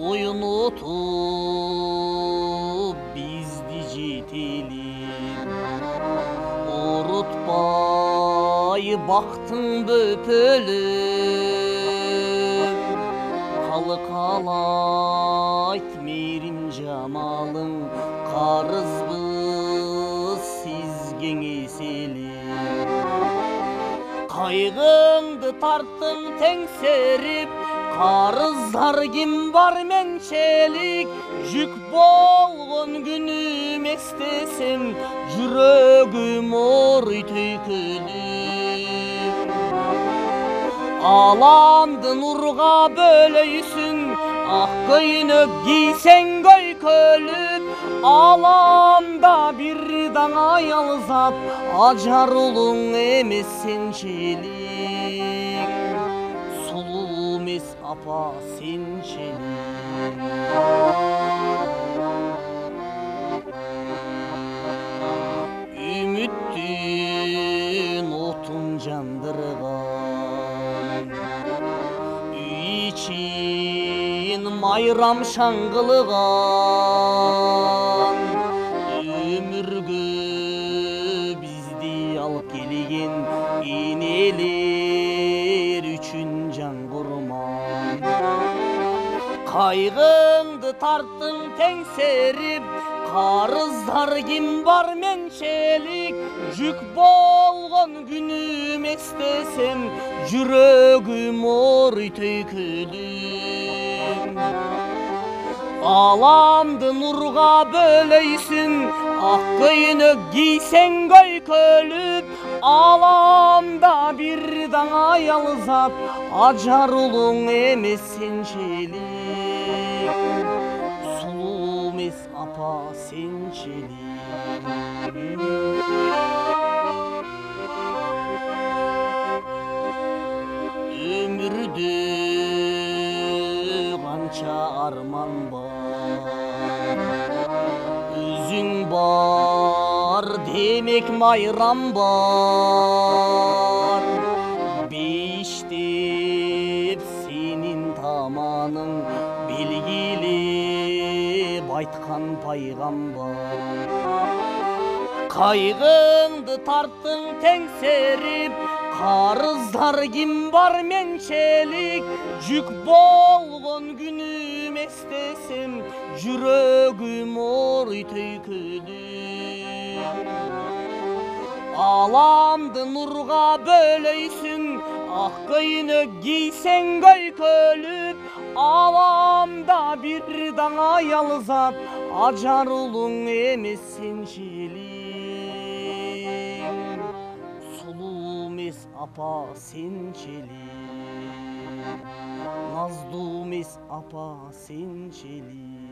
Oyunutup bizdi жетелеп, Урутпай бактың бөпөлөп, Калыкалайт мейрим жамалың, Карызбыз сизге эселеп. Кайгыңды тарттың теңсерип, Карыздар ким бар менчелик, жүк болгон күнүм эстесем, жүрөгүм ооруй түйкүлүп. Аламды нурга бөлөйсүң, ак көйнөк кийсең көйкөлүп, аламда бир даңа ялзап, ажар улуң эмес сенчелик. Сулуу эмес апа сенчелик. Үмүттүн отун жандырган, үй ичин майрам шаңгылыган, өмүргө бизди алып келген энелер үчүн жан курман. Кайгыңды тарттың теңсерип, Карыздар ким бар менчелик, жүк болгон күнүм эстесем, жүрөгүм ооруй түйкүлүп. Аламды нурга бөлөйсүң, ак көйнөк кийсең көйкөлүп, аламда бир даңа ялзап, ажар улуң эмес сенчелик. Сулуу эмес апа сенчелик. Өмүрдө канча арман бар, өзүң бар демек майрам бар. Бейиштеп сенин таманың, белгилеп айткан пайгамбар. Кайгыңды тарттың теңсерип, Карыздар ким бар менчелик, жүк болгон күнүм эстесем, жүрөгүм ооруй түйкүлүп. Аламды нурга бөлөйсүң, ак көйнөк кийсең көйкөлүп, аламда бир даңа ялзап, ажар улуң эмес сенчелик. Сулуу эмес апа сенчелик, наздуу эмес апа сенчелик.